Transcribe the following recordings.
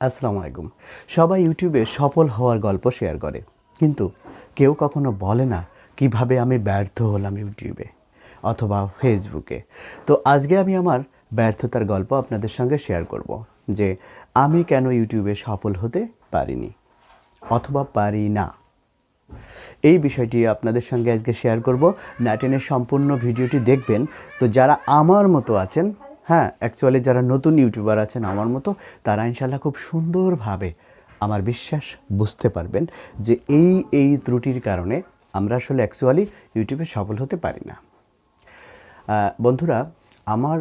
আসসালামু আলাইকুম। সবাই ইউটিউবে সফল হওয়ার গল্প শেয়ার করে, কিন্তু কেউ কখনো বলে না কিভাবে আমি ব্যর্থ হলাম ইউটিউবে অথবা ফেসবুকে। তো আজকে আমি আমার ব্যর্থতার গল্প আপনাদের সঙ্গে শেয়ার করব, যে আমি কেন ইউটিউবে সফল হতে পারিনি অথবা পারি না। এই বিষয়টি আপনাদের সঙ্গে আজকে শেয়ার করব। নাটেনের সম্পূর্ণ ভিডিওটি দেখবেন। তো যারা আমার মতো আছেন, অ্যাকচুয়ালি যারা নতুন ইউটিউবার আছেন আমার মতো, তারা ইনশাল্লাহ খুব সুন্দরভাবে আমার বিশ্বাস বুঝতে পারবেন যে এই ত্রুটির কারণে আমরা আসলে অ্যাকচুয়ালি ইউটিউবে সফল হতে পারি না। বন্ধুরা, আমার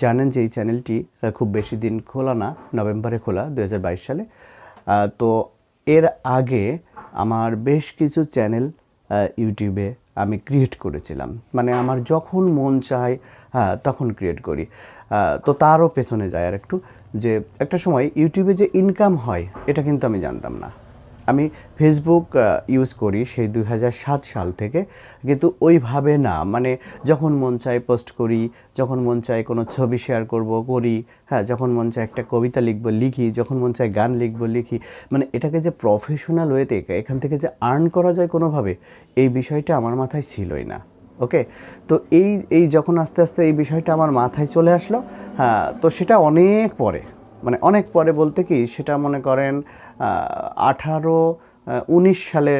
জানেন যে এই চ্যানেলটি খুব বেশি দিন খোলা না, নভেম্বরে খোলা 2022 সালে। তো এর আগে আমার বেশ কিছু চ্যানেল ইউটিউবে আমি ক্রিয়েট করেছিলাম, মানে আমার যখন মন চায় তখন ক্রিয়েট করি। তো তারও পেছনে যায় আর একটু, যে একটা সময় ইউটিউবে যে ইনকাম হয় এটা কিন্তু আমি জানতাম না। আমি ফেসবুক ইউজ করি সেই 2007 সাল থেকে, কিন্তু ওইভাবে না, মানে যখন মন চায় পোস্ট করি, যখন মন চায় কোনো ছবি শেয়ার করি, যখন মন চায় একটা কবিতা লিখি, যখন মন চায় গান লিখি। মানে এটাকে যে প্রফেশনাল ওয়েতে এখান থেকে যে আর্ন করা যায় কোনোভাবে, এই বিষয়টা আমার মাথায় ছিলই না। ওকে, তো এই যখন আস্তে আস্তে এই বিষয়টা আমার মাথায় চলে আসলো, তো সেটা অনেক পরে, মানে অনেক পরে বলতে কি, সেটা মনে করেন 19 সালে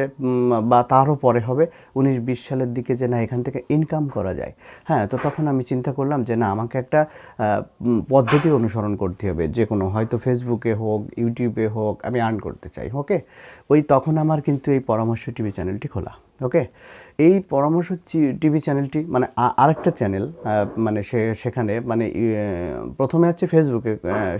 বা তারও পরে হবে, 19-20 সালের দিকে, যে না এখান থেকে ইনকাম করা যায়। তো তখন আমি চিন্তা করলাম যে না, আমাকে একটা পদ্ধতি অনুসরণ করতে হবে, যে কোনো, হয়তো ফেসবুকে হোক ইউটিউবে হোক, আমি আর্ন করতে চাই। ওকে, তখন আমার কিন্তু এই পরামর্শ টিভি চ্যানেলটি খোলা। ওকে, এই পরামর্শ টিভি চ্যানেলটি মানে আরেকটা চ্যানেল, মানে সেখানে মানে প্রথমে হচ্ছে ফেসবুকে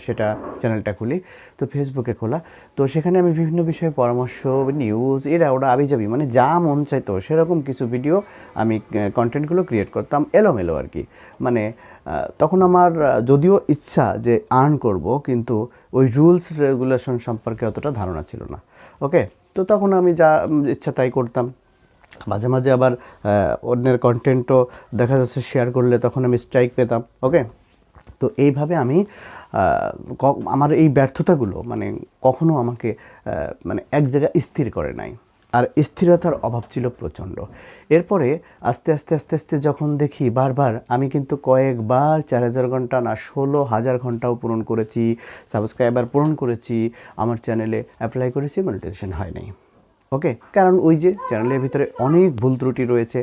সেটা চ্যানেলটা খুলি। তো ফেসবুকে খোলা, তো সেখানে আমি বিভিন্ন বিষয়ে পরামর্শ, নিউজ, ওরা আবিজাবি, মানে যা মন চাইতো সেরকম কিছু ভিডিও আমি কন্টেন্টগুলো ক্রিয়েট করতাম এলোমেলো আর কি। মানে তখন আমার যদিও ইচ্ছা যে আর্ন করব, কিন্তু ওই রুলস রেগুলেশন সম্পর্কে অতটা ধারণা ছিল না। ওকে, তো তখন আমি যা ইচ্ছা তাই করতাম। মাঝে মাঝে আবার অন্যের কন্টেন্টও দেখা যাচ্ছে শেয়ার করলে তখন আমি স্ট্রাইক পেতাম। ওকে, তো এইভাবে আমি আমার এই ব্যর্থতাগুলো মানে কখনো আমাকে মানে এক জায়গায় স্থির করে নাই, আর স্থিরতার অভাব ছিল প্রচণ্ড। এরপরে আস্তে আস্তে যখন দেখি বারবার, আমি কিন্তু কয়েকবার 4000 ঘন্টা না 16,000 ঘন্টাও পূরণ করেছি, সাবস্ক্রাইবার পূরণ করেছি, আমার চ্যানেলে অ্যাপ্লাই করেছি, মনিটাইজেশন হয় নাই। ওকে, কারণ ওই যে চ্যানেলের ভিতরে অনেক ভুল ত্রুটি রয়েছে।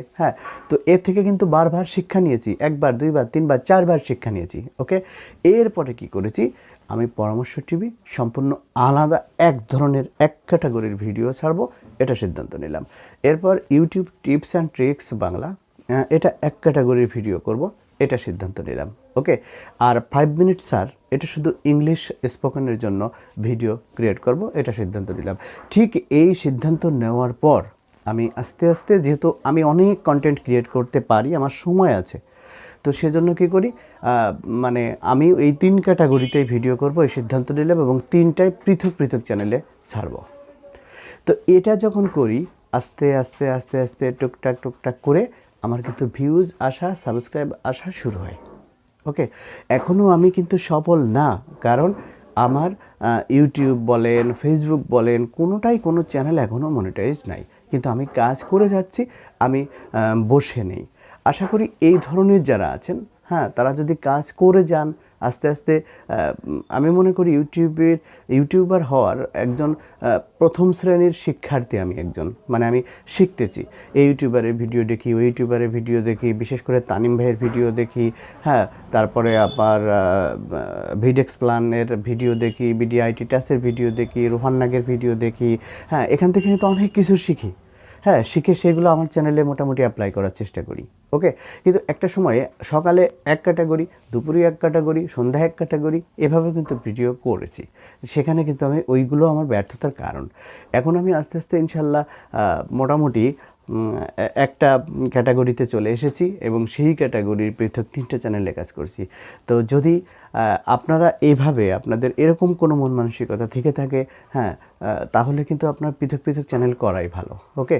তো এর থেকে কিন্তু বারবার শিক্ষা নিয়েছি, একবার, দুইবার, তিনবার, চারবার শিক্ষা নিয়েছি। ওকে, এরপরে কি করেছি, আমি পরামর্শ টিভি সম্পূর্ণ আলাদা এক ধরনের এক ক্যাটাগরির ভিডিও ছাড়বো, এটা সিদ্ধান্ত নিলাম। এরপর YouTube tips and tricks Bangla, এটা এক ক্যাটাগরির ভিডিও করব, এটা সিদ্ধান্ত নিলাম। ওকে, আর 5 মিনিট স্যার, এটা শুধু ইংলিশ স্পোকেনের জন্য ভিডিও ক্রিয়েট করব, এটা সিদ্ধান্ত নিলাম। ঠিক এই সিদ্ধান্ত নেওয়ার পর আমি আস্তে আস্তে, যেহেতু আমি অনেক কন্টেন্ট ক্রিয়েট করতে পারি, আমার সময় আছে, তো সেজন্য কী করি, মানে আমি এই 3 ক্যাটাগরিতেই ভিডিও করব, এই সিদ্ধান্ত নিলাম, এবং 3টাই পৃথক পৃথক চ্যানেলে ছাড়ব। তো এটা যখন করি, আস্তে আস্তে টুকটাক করে আমার কিন্তু ভিউজ আসা, সাবস্ক্রাইব আসা শুরু হয়। ওকে, এখনও আমি কিন্তু সফল না, কারণ আমার ইউটিউব বলেন, ফেসবুক বলেন, কোনো চ্যানেল এখনও মনিটাইজ নাই, কিন্তু আমি কাজ করে যাচ্ছি, আমি বসে নেই। আশা করি এই ধরনের যারা আছেন, তারা যদি কাজ করে যান আস্তে আস্তে, আমি মনে করি ইউটিউবার হওয়ার একজন প্রথম শ্রেণীর শিক্ষার্থী আমি একজন, মানে আমি শিখতেছি। এই ইউটিউবারের ভিডিও দেখি, ওই ইউটিউবারের ভিডিও দেখি, বিশেষ করে তানিম ভাইয়ের ভিডিও দেখি, তারপরে আবার ভিডেক্স প্ল্যানের ভিডিও দেখি, বিডিআইটি টাসের ভিডিও দেখি, রোহান নাগের ভিডিও দেখি। এখান থেকে কিন্তু অনেক কিছু শিখি। শিখে সেগুলো আমার চ্যানেলে মোটামুটি অ্যাপ্লাই করার চেষ্টা করি। ওকে, কিন্তু একটা সময়ে সকালে এক ক্যাটাগরি, দুপুরে এক ক্যাটাগরি, সন্ধ্যায় এক ক্যাটাগরি, এভাবে কিন্তু ভিডিও করেছি। সেখানে কিন্তু ওইগুলো আমার ব্যর্থতার কারণ। এখন আমি আস্তে আস্তে ইনশাল্লাহ মোটামুটি একটা ক্যাটাগরিতে চলে এসেছি, এবং সেই ক্যাটাগরির পৃথক 3টে চ্যানেলে কাজ করছি। তো যদি আপনারা এইভাবে আপনাদের এরকম কোনো মন মানসিকতা থেকে থাকে, হ্যাঁ, তাহলে কিন্তু আপনার পৃথক পৃথক চ্যানেল করাই ভালো। ওকে,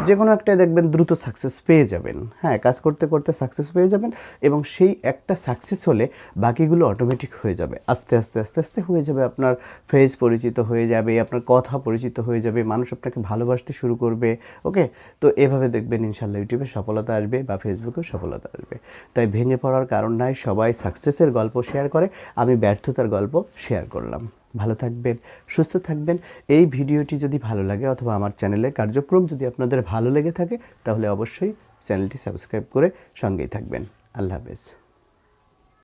যে কোনো একটা দেখবেন দ্রুত সাকসেস পেয়ে যাবেন, হ্যাঁ, কাজ করতে করতে সাকসেস পেয়ে যাবেন, এবং সেই একটা সাকসেস হলে বাকিগুলো অটোমেটিক হয়ে যাবে, আস্তে আস্তে আস্তে আস্তে হয়ে যাবে। আপনার ফেস পরিচিত হয়ে যাবে, আপনার কথা পরিচিত হয়ে যাবে, মানুষ আপনাকে ভালোবাসতে শুরু করবে। ওকে, তো এভাবে দেখবেন ইনশাল্লাহ ইউটিউবে সফলতা আসবে বা ফেসবুকেও সফলতা আসবে। তাই ভেঙে পড়ার কারণ নাই, সবাই সাকসেসের গল্প শেয়ার করে, আমি ব্যর্থতার গল্প শেয়ার করলাম। ভালো থাকবেন, সুস্থ থাকবেন। এই ভিডিওটি যদি ভালো লাগে অথবা আমার চ্যানেলের কার্যক্রম যদি আপনাদের ভালো লেগে থাকে, তাহলে অবশ্যই চ্যানেলটি সাবস্ক্রাইব করে সঙ্গেই থাকবেন। আল্লাহ হাফেজ।